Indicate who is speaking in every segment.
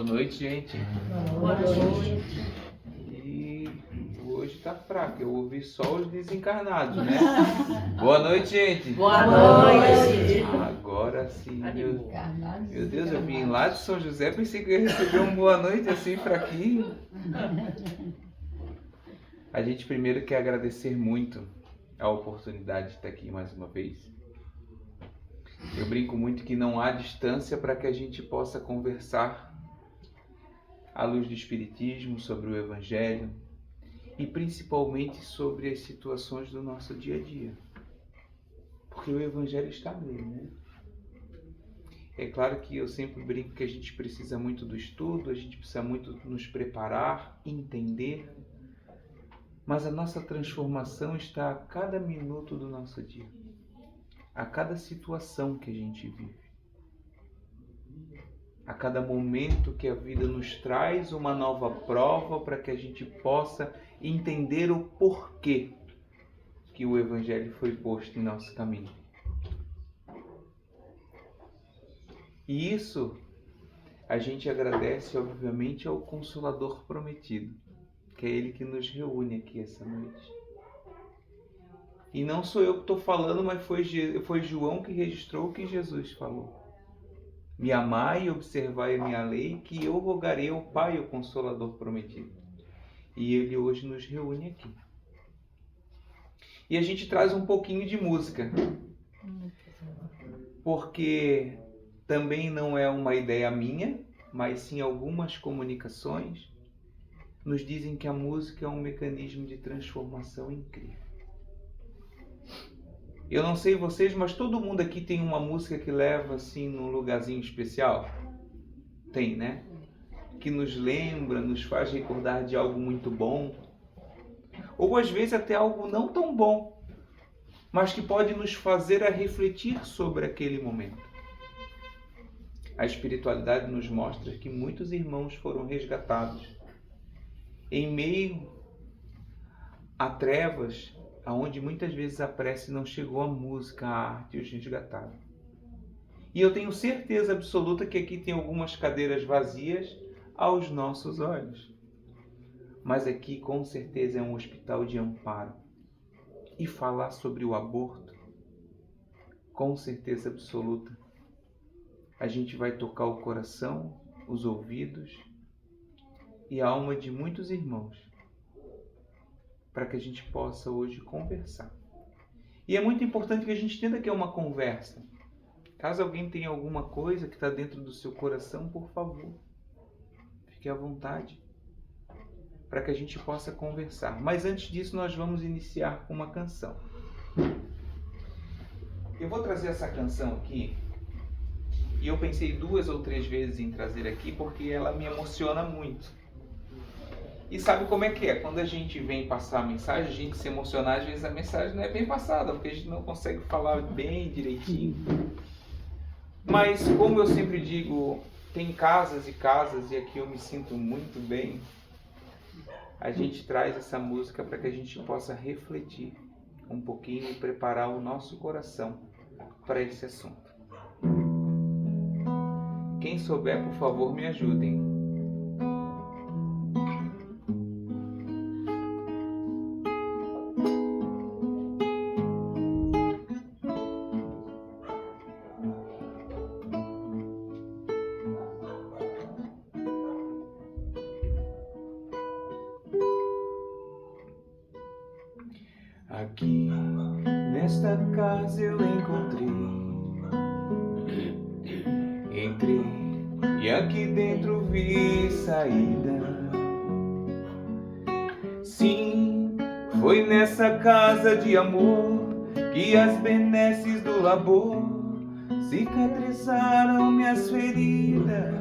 Speaker 1: Boa noite, gente.
Speaker 2: Boa noite.
Speaker 1: E hoje tá fraco, eu ouvi só os desencarnados, né? Boa noite, gente.
Speaker 2: Boa noite.
Speaker 1: Agora sim, meu Deus, eu vim lá de São José, pensei que eu ia receber um boa noite assim fraquinho. A gente primeiro quer agradecer muito a oportunidade de estar aqui mais uma vez. Eu brinco muito que não há distância para que a gente possa conversar à luz do Espiritismo, sobre o Evangelho e principalmente sobre as situações do nosso dia a dia. Porque o Evangelho está nele, né? É claro que eu sempre brinco que a gente precisa muito do estudo, a gente precisa muito nos preparar, entender, mas a nossa transformação está a cada minuto do nosso dia, a cada situação que a gente vive. A cada momento que a vida nos traz uma nova prova para que a gente possa entender o porquê que o Evangelho foi posto em nosso caminho. E isso a gente agradece, obviamente, ao Consolador prometido, que é Ele que nos reúne aqui essa noite. E não sou eu que estou falando, mas foi João que registrou o que Jesus falou. Me amai e observai a minha lei, que eu rogarei ao Pai, o Consolador prometido. E Ele hoje nos reúne aqui. E a gente traz um pouquinho de música, porque também não é uma ideia minha, mas sim algumas comunicações nos dizem que a música é um mecanismo de transformação incrível. Eu não sei vocês, mas todo mundo aqui tem uma música que leva assim num lugarzinho especial? Tem, né? Que nos lembra, nos faz recordar de algo muito bom. Ou às vezes até algo não tão bom, mas que pode nos fazer a refletir sobre aquele momento. A espiritualidade nos mostra que muitos irmãos foram resgatados em meio a trevas, aonde muitas vezes a prece não chegou, a música, a arte os resgataram. E eu tenho certeza absoluta que aqui tem algumas cadeiras vazias aos nossos olhos. Mas aqui com certeza é um hospital de amparo. E falar sobre o aborto, com certeza absoluta, a gente vai tocar o coração, os ouvidos e a alma de muitos irmãos, para que a gente possa hoje conversar. E é muito importante que a gente entenda que é uma conversa. Caso alguém tenha alguma coisa que está dentro do seu coração, por favor, fique à vontade, para que a gente possa conversar. Mas antes disso, nós vamos iniciar com uma canção. Eu vou trazer essa canção aqui, e eu pensei 2 ou 3 vezes em trazer aqui, porque ela me emociona muito. E sabe como é que é? Quando a gente vem passar a mensagem, a gente se emocionar, às vezes a mensagem não é bem passada, porque a gente não consegue falar bem direitinho. Mas, como eu sempre digo, tem casas e casas, e aqui eu me sinto muito bem. A gente traz essa música para que a gente possa refletir um pouquinho e preparar o nosso coração para esse assunto. Quem souber, por favor, me ajudem. Aqui, nesta casa eu encontrei, entrei e aqui dentro vi saída. Sim, foi nessa casa de amor que as benesses do labor cicatrizaram minhas feridas.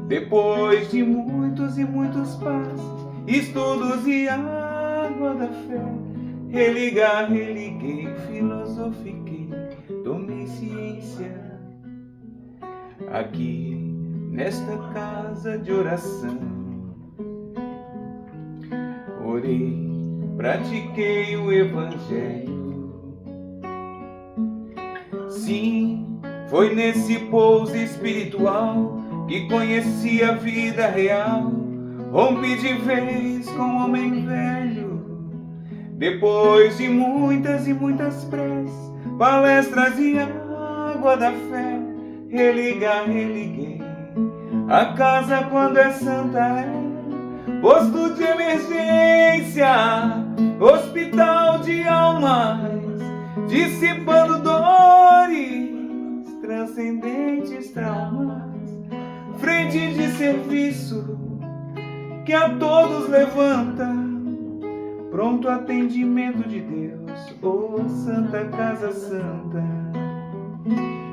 Speaker 1: Depois de muitos e muitos passos, estudos e água da fé, religuei, filosofiquei, tomei ciência. Aqui, nesta casa de oração, orei, pratiquei o Evangelho. Sim, foi nesse pouso espiritual que conhecia a vida real, rompi de vez com o homem velho. Depois de muitas e muitas preces, palestras e água da fé, religuei. A casa quando é santa é posto de emergência, hospital de almas, dissipando dores, transcendentes traumas, frente de serviço que a todos levanta, pronto atendimento de Deus, oh Santa Casa Santa.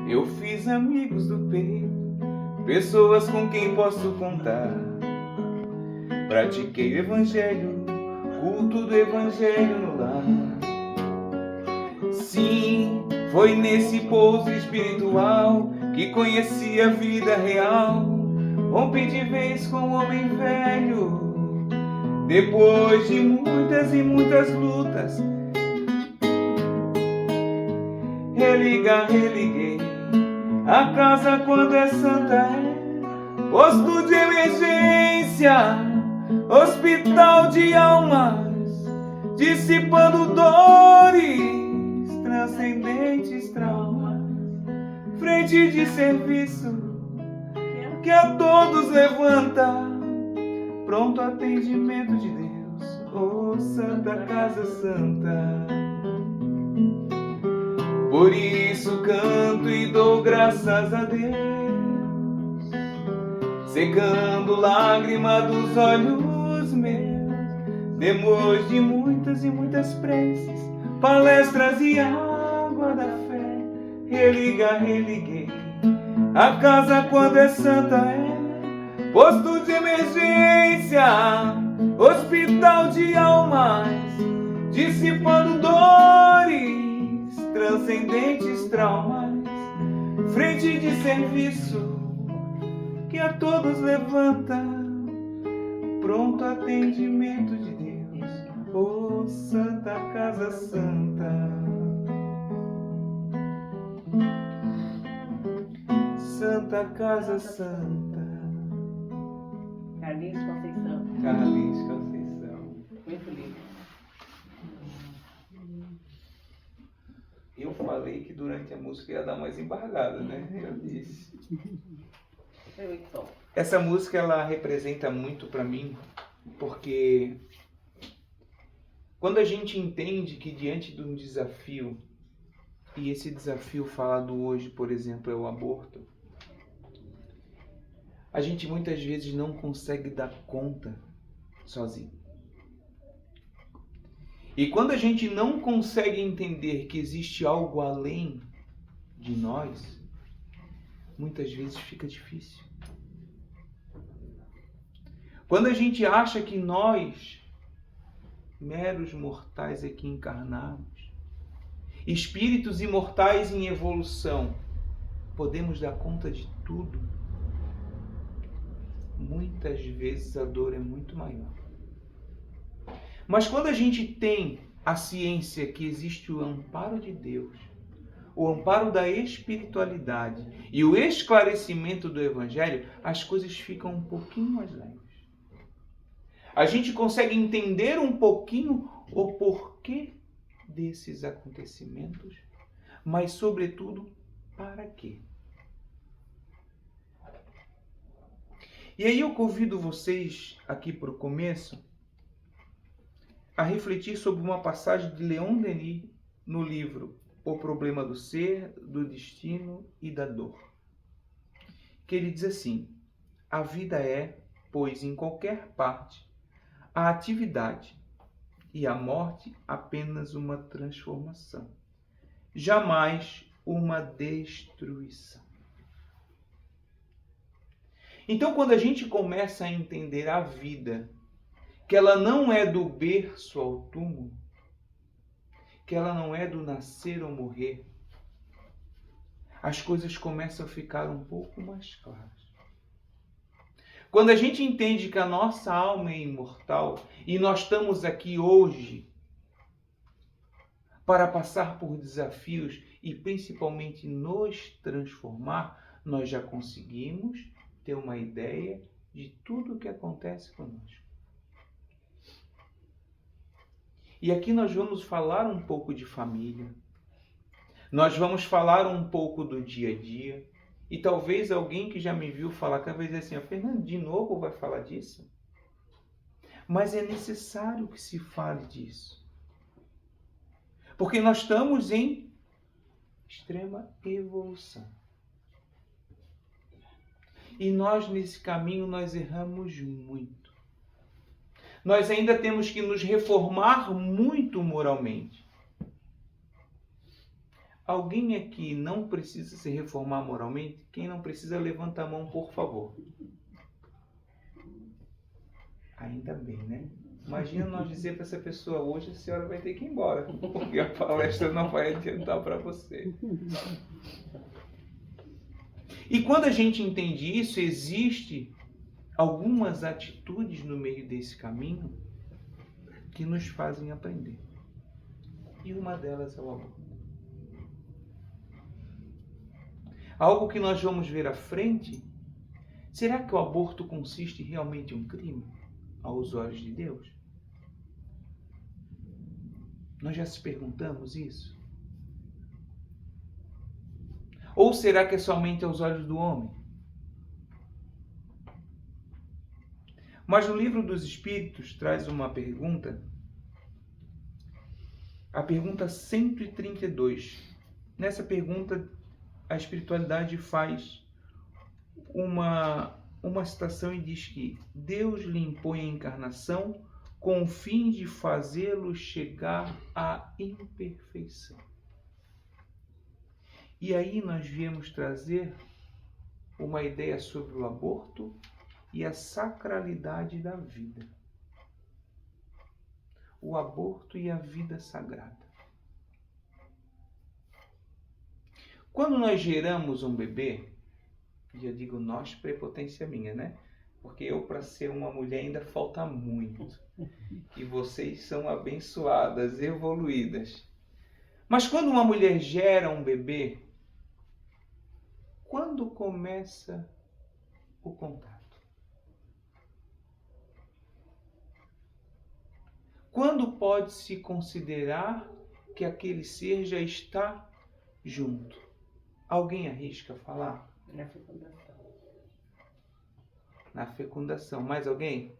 Speaker 1: Eu fiz amigos do peito, pessoas com quem posso contar. Pratiquei o Evangelho, culto do Evangelho no lar. Sim, foi nesse pouso espiritual que conheci a vida real. Rompi de vez com o homem velho. Depois de muitas e muitas lutas, religuei. A casa quando é santa é posto de emergência, hospital de almas, dissipando dores, transcendentes traumas, frente de serviço que a todos levanta, pronto atendimento de Deus, oh Santa Casa Santa. Por isso canto e dou graças a Deus, secando lágrima dos olhos meus, depois de muitas e muitas preces, palestras e água da fé, religuei. A casa quando é santa é posto de emergência, hospital de almas, dissipando dores, transcendentes traumas, frente de serviço que a todos levanta, pronto atendimento de Deus, oh Santa Casa Santa. Santa Casa Santa.
Speaker 2: Carlinhos Conceição.
Speaker 1: Carlinhos Conceição.
Speaker 2: Muito lindo.
Speaker 1: Eu falei que durante a música ia dar mais embargada, né? Eu disse. Essa música ela representa muito para mim, porque quando a gente entende que diante de um desafio, e esse desafio falado hoje, por exemplo, é o aborto, a gente muitas vezes não consegue dar conta sozinho. E quando a gente não consegue entender que existe algo além de nós, muitas vezes fica difícil. Quando a gente acha que nós, meros mortais aqui encarnados, espíritos imortais em evolução, podemos dar conta de tudo, muitas vezes a dor é muito maior. Mas quando a gente tem a ciência que existe o amparo de Deus, o amparo da espiritualidade e o esclarecimento do Evangelho, as coisas ficam um pouquinho mais leves. A gente consegue entender um pouquinho o porquê desses acontecimentos, mas sobretudo, para quê? E aí eu convido vocês aqui para o começo a refletir sobre uma passagem de Leon Denis no livro O Problema do Ser, do Destino e da Dor. Que ele diz assim: a vida é, pois, em qualquer parte, a atividade e a morte apenas uma transformação, jamais uma destruição. Então, quando a gente começa a entender a vida, que ela não é do berço ao túmulo, que ela não é do nascer ou morrer, as coisas começam a ficar um pouco mais claras. Quando a gente entende que a nossa alma é imortal e nós estamos aqui hoje para passar por desafios e principalmente nos transformar, nós já conseguimos ter uma ideia de tudo o que acontece conosco. E aqui nós vamos falar um pouco de família. Nós vamos falar um pouco do dia a dia. E talvez alguém que já me viu falar, talvez assim, Fernando, de novo vai falar disso? Mas é necessário que se fale disso. Porque nós estamos em extrema evolução. E nós, nesse caminho, nós erramos muito. Nós ainda temos que nos reformar muito moralmente. Alguém aqui não precisa se reformar moralmente? Quem não precisa, levanta a mão, por favor. Ainda bem, né? Imagina nós dizer para essa pessoa, hoje a senhora vai ter que ir embora, porque a palestra não vai adiantar para você. E quando a gente entende isso, existe algumas atitudes no meio desse caminho que nos fazem aprender. E uma delas é o amor. Algo que nós vamos ver à frente, será que o aborto consiste realmente em um crime aos olhos de Deus? Nós já se perguntamos isso? Ou será que é somente aos olhos do homem? Mas no livro dos Espíritos traz uma pergunta, a pergunta 132. Nessa pergunta, a espiritualidade faz uma citação e diz que Deus lhe impõe a encarnação com o fim de fazê-lo chegar à imperfeição. E aí nós viemos trazer uma ideia sobre o aborto e a sacralidade da vida. O aborto e a vida sagrada. Quando nós geramos um bebê, e eu digo nós, prepotência minha, né? Porque eu, para ser uma mulher, ainda falta muito. E vocês são abençoadas, evoluídas. Mas quando uma mulher gera um bebê, quando começa o contato? Quando pode-se considerar que aquele ser já está junto? Alguém arrisca falar?
Speaker 2: Na fecundação.
Speaker 1: Na fecundação. Mais alguém?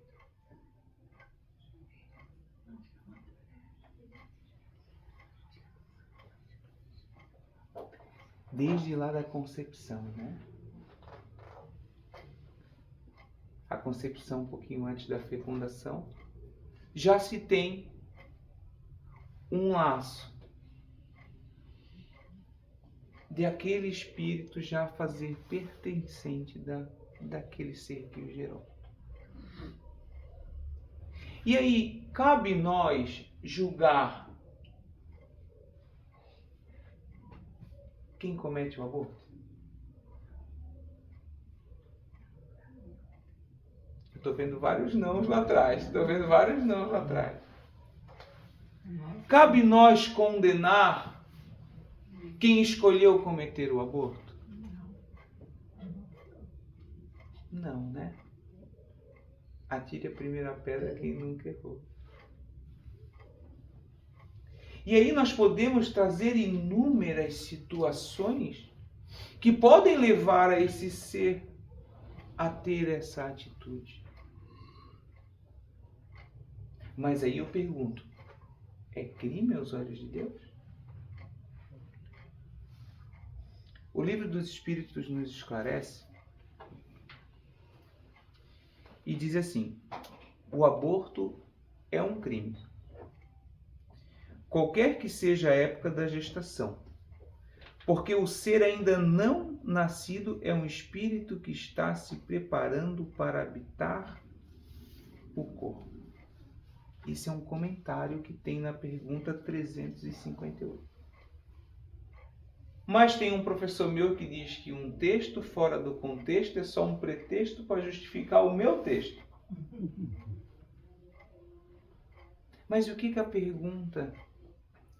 Speaker 1: Desde lá da concepção, né? A concepção um pouquinho antes da fecundação, já se tem um laço de aquele espírito já fazer pertencente daquele ser que o gerou. E aí, cabe nós julgar quem comete o aborto? Estou vendo vários nãos lá atrás. Cabe nós condenar quem escolheu cometer o aborto? Não, né? Atire a primeira pedra quem nunca errou. E aí nós podemos trazer inúmeras situações que podem levar a esse ser a ter essa atitude. Mas aí eu pergunto, é crime aos olhos de Deus? O livro dos Espíritos nos esclarece e diz assim: o aborto é um crime, qualquer que seja a época da gestação, porque o ser ainda não nascido é um espírito que está se preparando para habitar o corpo. Esse é um comentário que tem na pergunta 358. Mas tem um professor meu que diz que um texto fora do contexto é só um pretexto para justificar o meu texto. Mas o que a pergunta,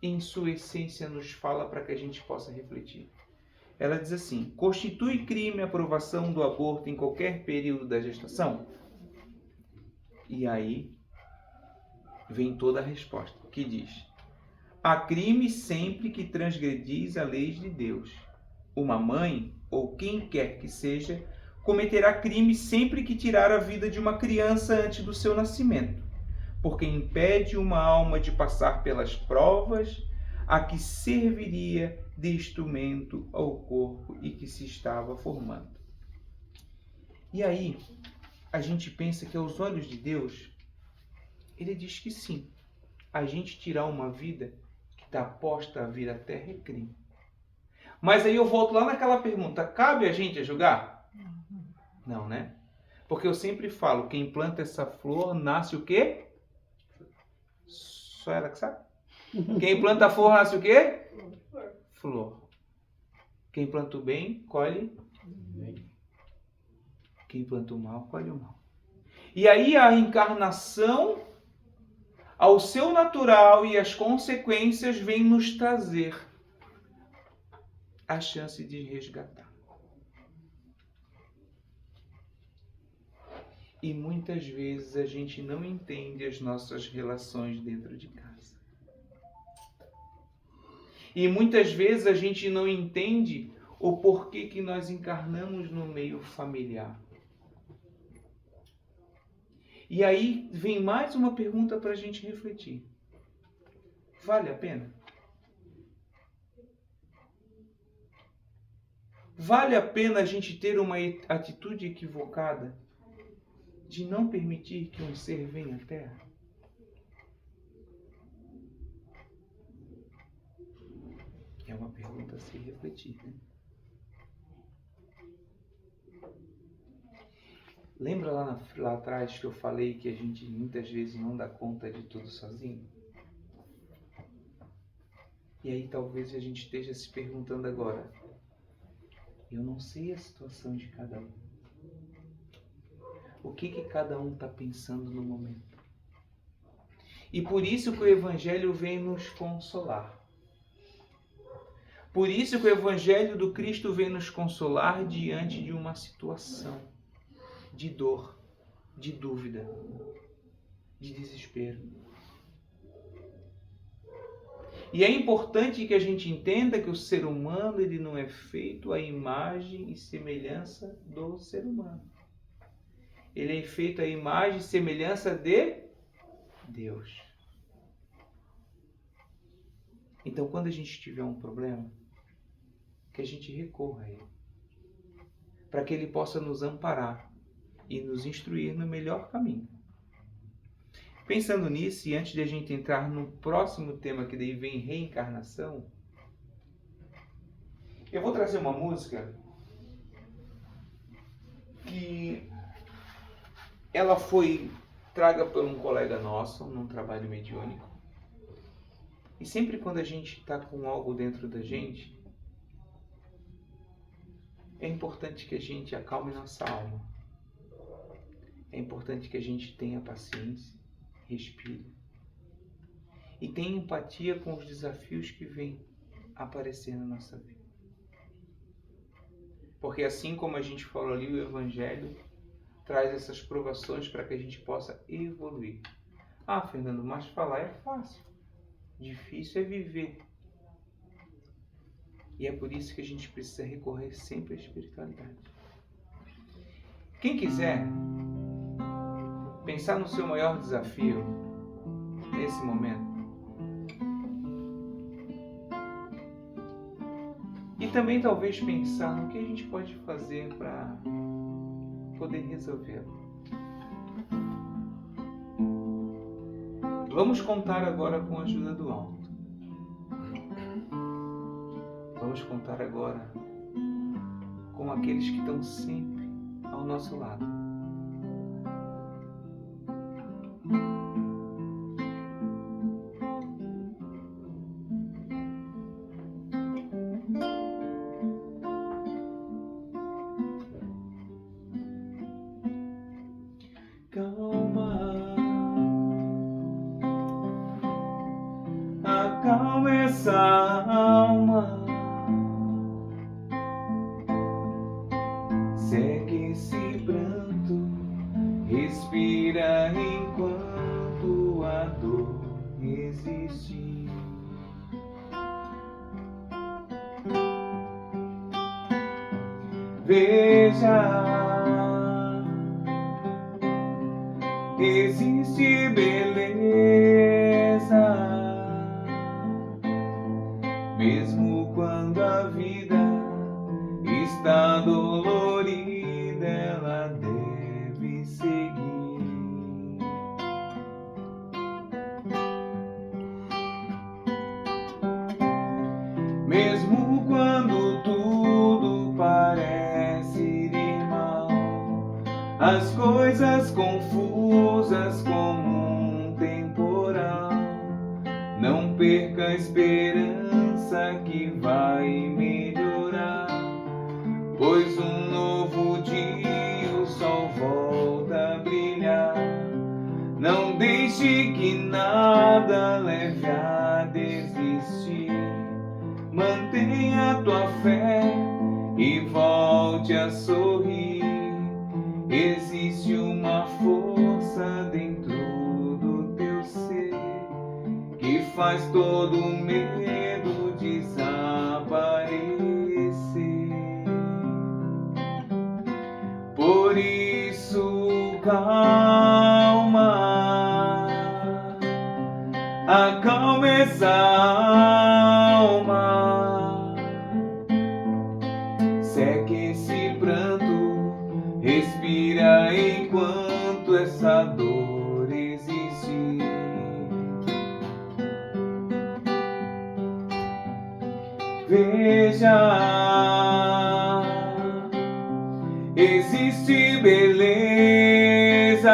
Speaker 1: em sua essência, nos fala para que a gente possa refletir? Ela diz assim: constitui crime a aprovação do aborto em qualquer período da gestação? E aí vem toda a resposta, que diz: há crime sempre que transgredis a lei de Deus. Uma mãe, ou quem quer que seja, cometerá crime sempre que tirar a vida de uma criança antes do seu nascimento, porque impede uma alma de passar pelas provas a que serviria de instrumento ao corpo e que se estava formando. E aí, a gente pensa que aos olhos de Deus, ele diz que sim, a gente tirar uma vida que está posta a vir à terra é crime. Mas aí eu volto lá naquela pergunta, cabe a gente a julgar? Não, né? Porque eu sempre falo, quem planta essa flor, nasce o quê? Só ela que sabe? Quem planta a flor, nasce o quê? Flor. Quem planta o bem, colhe. Quem planta o mal, colhe o mal. E aí a encarnação, ao seu natural e as consequências, vem nos trazer a chance de resgatar. E muitas vezes a gente não entende as nossas relações dentro de casa. E muitas vezes a gente não entende o porquê que nós encarnamos no meio familiar. E aí vem mais uma pergunta para a gente refletir. Vale a pena? Vale a pena a gente ter uma atitude equivocada de não permitir que um ser venha à Terra? É uma pergunta a se refletir, né? Lembra lá atrás que eu falei que a gente muitas vezes não dá conta de tudo sozinho? E aí talvez a gente esteja se perguntando agora, eu não sei a situação de cada um. O que cada um está pensando no momento? E por isso que o Evangelho vem nos consolar. Por isso que o Evangelho do Cristo vem nos consolar diante de uma situação de dor, de dúvida, de desespero. E é importante que a gente entenda que o ser humano ele não é feito à imagem e semelhança do ser humano. Ele é feito à imagem e semelhança de Deus. Então, quando a gente tiver um problema, que a gente recorra a Ele, para que Ele possa nos amparar e nos instruir no melhor caminho. Pensando nisso, e antes de a gente entrar no próximo tema, que daí vem reencarnação, eu vou trazer uma música que ela foi traga por um colega nosso, num trabalho mediúnico. E sempre quando a gente está com algo dentro da gente, é importante que a gente acalme nossa alma. É importante que a gente tenha paciência, respire. E tenha empatia com os desafios que vêm aparecer na nossa vida. Porque assim como a gente falou ali, o Evangelho traz essas provações para que a gente possa evoluir. Ah, Fernando, mas falar é fácil. Difícil é viver. E é por isso que a gente precisa recorrer sempre à espiritualidade. Quem quiser pensar no seu maior desafio nesse momento, e também talvez pensar no que a gente pode fazer para poder resolvê-lo. Vamos contar agora com a ajuda do alto. Vamos contar agora com aqueles que estão sempre ao nosso lado. Acalma essa alma, Veja, existe beleza, mesmo quando a vida está dolorida, ela deve seguir. Mesmo quando tudo parece ir mal, as coisas confusas como um temporal, não perca a esperança que vai melhorar, pois um novo dia o sol volta a brilhar. Não deixe que nada leve a desistir. Mantenha a tua fé e volte a sorrir. Existe uma força dentro do teu ser que faz todo medo desaparecer. Por isso, calma, acalma essa alma, seque esse pranto, respira enquanto essa dor existe. Veja, existe beleza,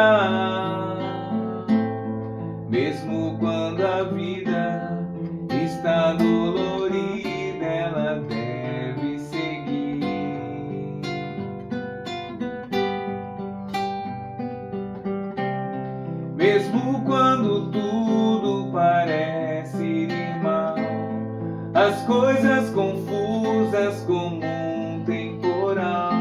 Speaker 1: mesmo quando a vida está dolorida, ela deve seguir. Mesmo quando tudo parece ir mal, as coisas confusas como um temporal,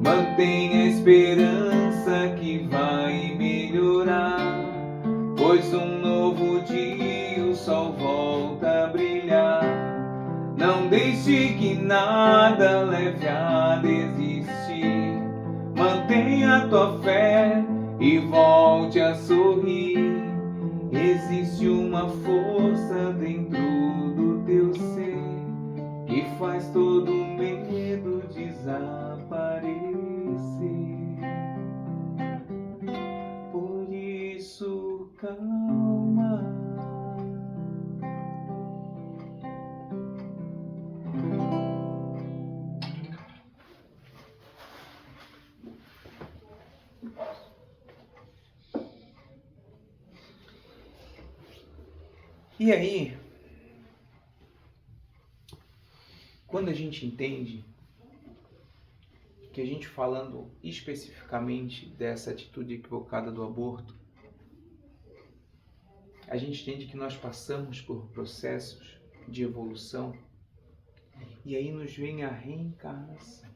Speaker 1: mantenha a esperança que vai melhorar, pois um novo dia o sol volta a brilhar. Não deixe que nada leve a desistir. Mantenha a tua fé e volte a sorrir. Existe uma força dentro do teu ser que faz todo medo desaparecer. Por isso, calma. E aí, quando a gente entende que a gente falando especificamente dessa atitude equivocada do aborto, a gente entende que nós passamos por processos de evolução e aí nos vem a reencarnação.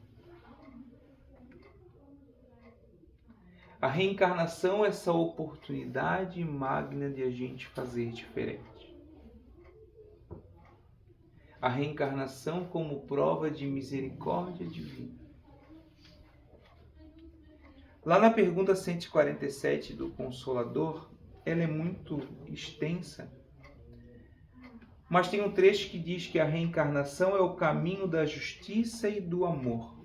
Speaker 1: A reencarnação é essa oportunidade magna de a gente fazer diferente. A reencarnação como prova de misericórdia divina. Lá na pergunta 147 do Consolador, ela é muito extensa, mas tem um trecho que diz que a reencarnação é o caminho da justiça e do amor,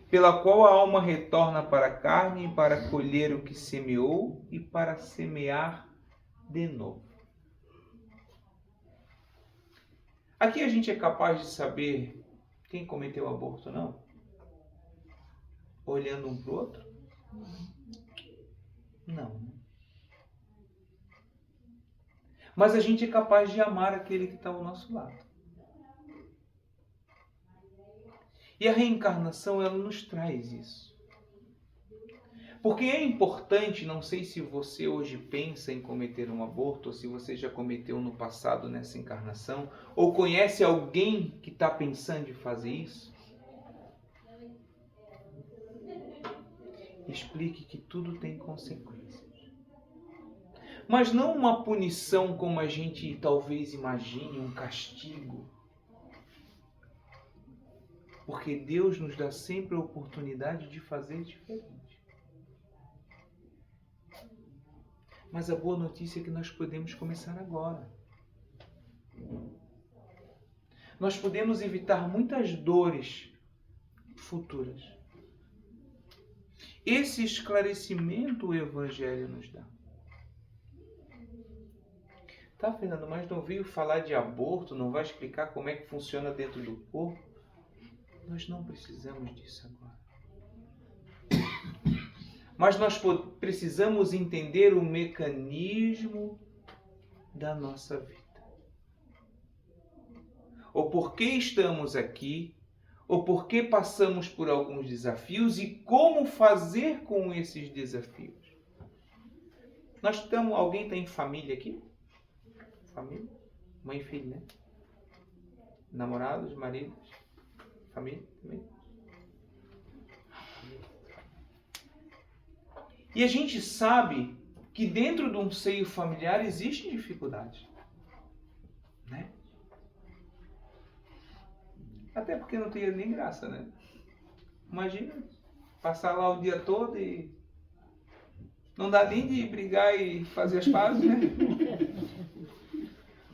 Speaker 1: pela qual a alma retorna para a carne para colher o que semeou e para semear de novo. Aqui a gente é capaz de saber quem cometeu aborto ou não? Olhando um para o outro? Não. Mas a gente é capaz de amar aquele que está ao nosso lado. E a reencarnação, ela nos traz isso. Porque é importante, não sei se você hoje pensa em cometer um aborto, ou se você já cometeu no passado nessa encarnação, ou conhece alguém que está pensando em fazer isso. Explique que tudo tem consequências. Mas não uma punição como a gente talvez imagine, um castigo. Porque Deus nos dá sempre a oportunidade de fazer diferente. Mas a boa notícia é que nós podemos começar agora. Nós podemos evitar muitas dores futuras. Esse esclarecimento o Evangelho nos dá. Tá, Fernando, mas não veio falar de aborto, não vai explicar como é que funciona dentro do corpo? Nós não precisamos disso agora. Mas nós precisamos entender o mecanismo da nossa vida. O porquê estamos aqui, o porquê passamos por alguns desafios e como fazer com esses desafios. Alguém tem família aqui? Família? Mãe e filho, né? Namorados, maridos? Família também? E a gente sabe que dentro de um seio familiar existem dificuldades, né? Até porque não teria nem graça, né? Imagina passar lá o dia todo e não dá nem de brigar e fazer as pazes, né?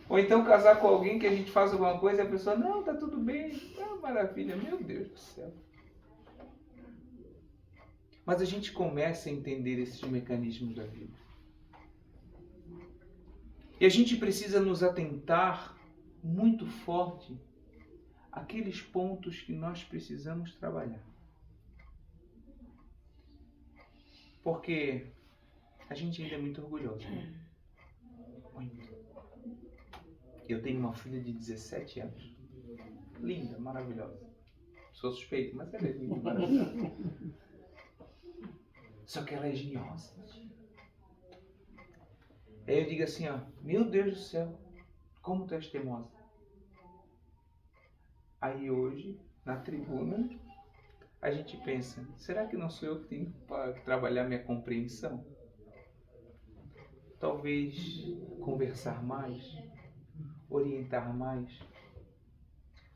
Speaker 1: Ou então casar com alguém que a gente faz alguma coisa e a pessoa, não, tá tudo bem, tá maravilha, meu Deus do céu. Mas a gente começa a entender esses mecanismos da vida. E a gente precisa nos atentar muito forte àqueles pontos que nós precisamos trabalhar. Porque a gente ainda é muito orgulhoso, né? Muito. Eu tenho uma filha de 17 anos. Linda, maravilhosa. Sou suspeito, mas ela é linda, maravilhosa. Só que ela é geniosa. Aí eu digo assim, ó, meu Deus do céu, como tu és teimosa. Aí hoje, na tribuna, a gente pensa, será que não sou eu que tenho que trabalhar minha compreensão? Talvez conversar mais, orientar mais.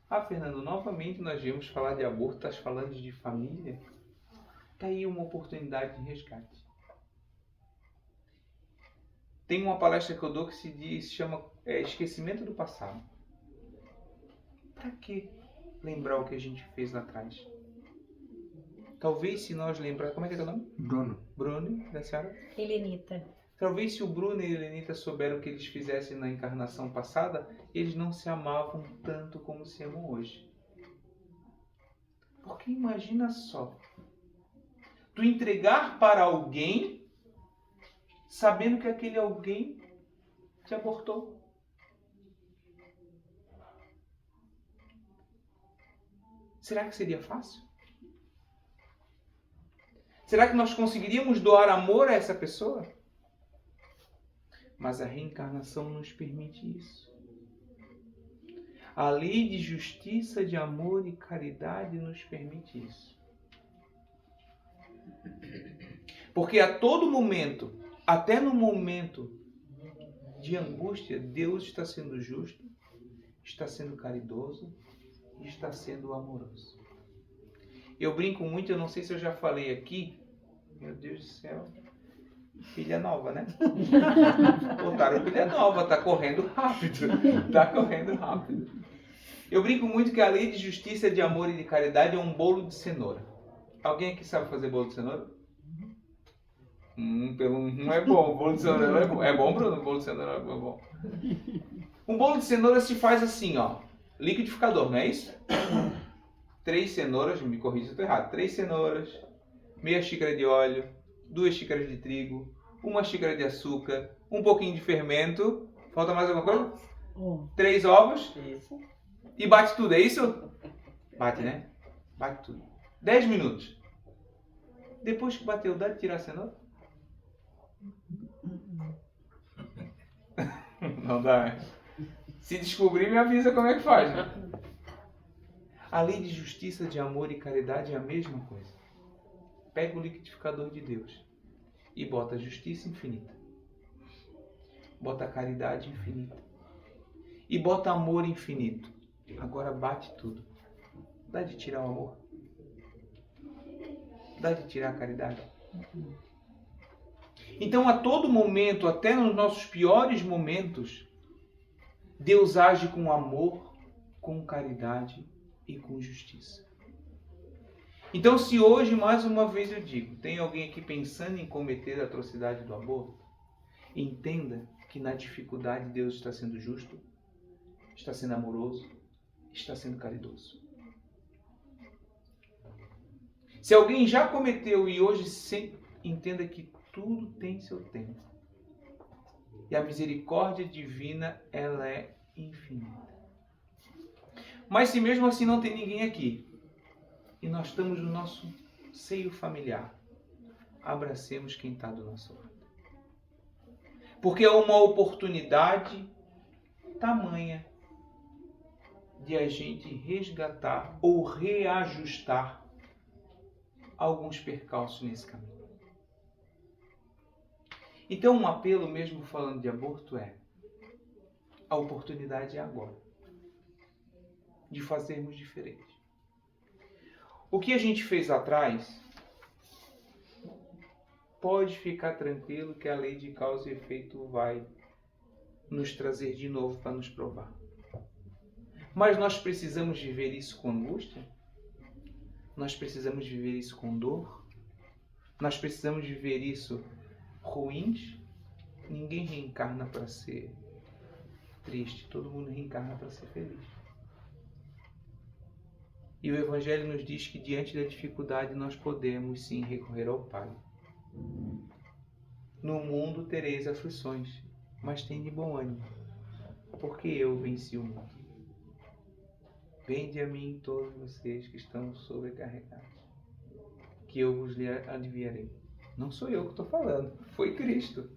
Speaker 1: Ah, Fernando, novamente nós viemos falar de aborto, estás falando de família? Está aí uma oportunidade de resgate. Tem uma palestra que eu dou que se chama Esquecimento do Passado. Para que lembrar o que a gente fez lá atrás? Talvez se nós lembrar... Como é que é o nome?
Speaker 3: Bruno.
Speaker 1: Bruno, da senhora?
Speaker 2: Helenita.
Speaker 1: Talvez se o Bruno e a Helenita souberam o que eles fizessem na encarnação passada, eles não se amavam tanto como se amam hoje. Porque imagina só, tu entregar para alguém, sabendo que aquele alguém te abortou. Será que seria fácil? Será que nós conseguiríamos doar amor a essa pessoa? Mas a reencarnação nos permite isso. A lei de justiça, de amor e caridade nos permite isso. Porque a todo momento, até no momento de angústia, Deus está sendo justo, está sendo caridoso e está sendo amoroso. Eu brinco muito, eu não sei se eu já falei aqui, meu Deus do céu, filha nova, né? Botaram filha nova, tá correndo rápido. Tá correndo rápido. Eu brinco muito que a lei de justiça, de amor e de caridade é um bolo de cenoura. Alguém aqui sabe fazer bolo de cenoura? Não é bom, o bolo de cenoura não é bom. É bom, Bruno? O bolo de cenoura é bom. Um bolo de cenoura se faz assim, ó. Liquidificador, não é isso? 3 cenouras, me corrija se eu estou errado. 3 cenouras, meia xícara de óleo, 2 xícaras de trigo, 1 xícara de açúcar, um pouquinho de fermento. Falta mais alguma coisa? 3 ovos.
Speaker 2: Isso.
Speaker 1: E bate tudo, é isso? Bate, né? Bate tudo. 10 minutos. Depois que bateu, dá de tirar a cenoura? Não dá. Se descobrir, me avisa como é que faz. Né? A lei de justiça, de amor e caridade é a mesma coisa. Pega o liquidificador de Deus e bota a justiça infinita. Bota a caridade infinita. E bota amor infinito. Agora bate tudo. Dá de tirar o amor? Dá de tirar a caridade? Então, a todo momento, até nos nossos piores momentos, Deus age com amor, com caridade e com justiça. Então, se hoje, mais uma vez eu digo, tem alguém aqui pensando em cometer a atrocidade do aborto, entenda que na dificuldade Deus está sendo justo, está sendo amoroso, está sendo caridoso. Se alguém já cometeu e hoje entenda que tudo tem seu tempo. E a misericórdia divina, ela é infinita. Mas se mesmo assim não tem ninguém aqui, e nós estamos no nosso seio familiar, abracemos quem está do nosso lado. Porque é uma oportunidade tamanha de a gente resgatar ou reajustar alguns percalços nesse caminho. Então, um apelo, mesmo falando de aborto, é: a oportunidade é agora de fazermos diferente. O que a gente fez atrás, pode ficar tranquilo que a lei de causa e efeito vai nos trazer de novo para nos provar. Mas nós precisamos viver isso com angústia? Nós precisamos viver isso com dor? Nós precisamos viver isso ruins? Ninguém reencarna para ser triste, todo mundo reencarna para ser feliz. E o Evangelho nos diz que diante da dificuldade nós podemos sim recorrer ao Pai. No mundo tereis aflições, mas tende bom ânimo, porque eu venci o mundo. Vinde a mim todos vocês que estão sobrecarregados, que eu vos aliviarei. Não sou eu que estou falando, foi Cristo.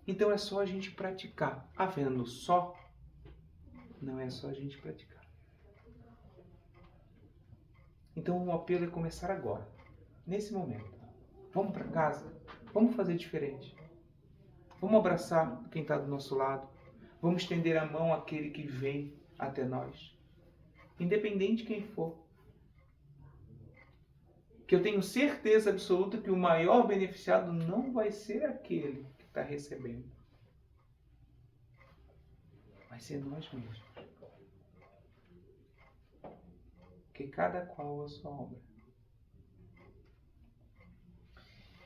Speaker 1: Então é só a gente praticar. Havendo só, não é só a gente praticar. Então o apelo é começar agora, nesse momento. Vamos para casa, vamos fazer diferente. Vamos abraçar quem está do nosso lado. Vamos estender a mão àquele que vem até nós, independente de quem for. Que eu tenho certeza absoluta que o maior beneficiado não vai ser aquele que está recebendo. Vai ser nós mesmos. Que cada qual a sua obra.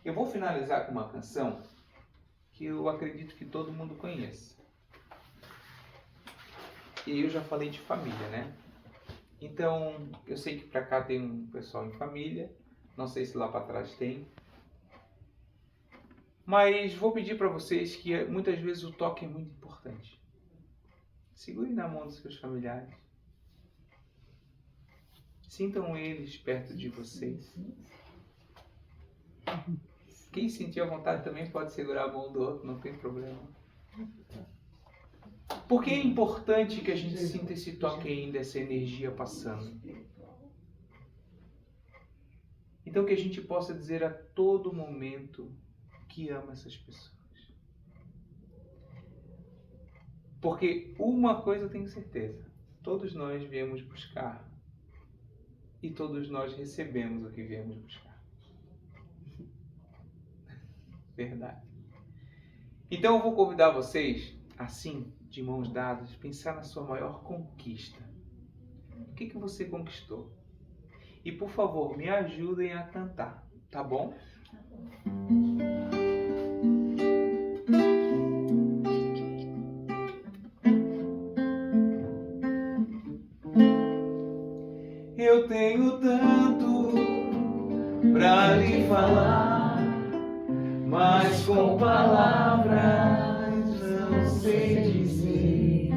Speaker 1: Eu vou finalizar com uma canção que eu acredito que todo mundo conhece. E eu já falei de família, né? Então, eu sei que pra cá tem um pessoal em família. Não sei se lá para trás tem. Mas vou pedir para vocês que muitas vezes o toque é muito importante. Segure na mão dos seus familiares. Sintam eles perto de vocês. Quem sentir a vontade também pode segurar a mão do outro, não tem problema. Porque é importante que a gente sinta esse toque ainda, essa energia passando. Então que a gente possa dizer a todo momento que ama essas pessoas. Porque uma coisa eu tenho certeza, todos nós viemos buscar e todos nós recebemos o que viemos buscar. Verdade. Então eu vou convidar vocês, assim, de mãos dadas, pensar na sua maior conquista. O que você conquistou? E por favor, me ajudem a cantar, tá bom? Eu tenho tanto pra lhe falar, mas com palavras não sei dizer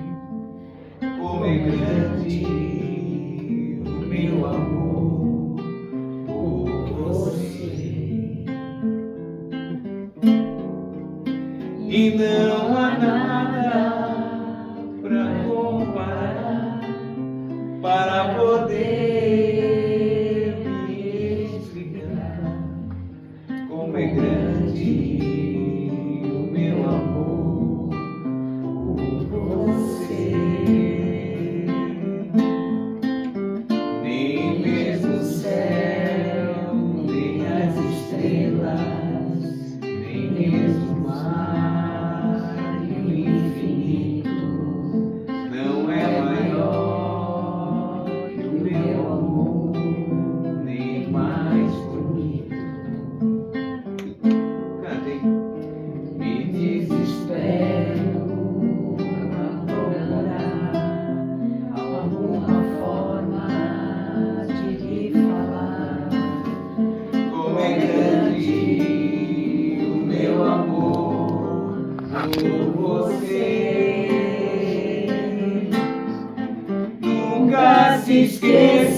Speaker 1: como é grande o meu amor por você. E não há nada pra comparar para poder me explicar como é grande o meu amor por você.
Speaker 2: esqueça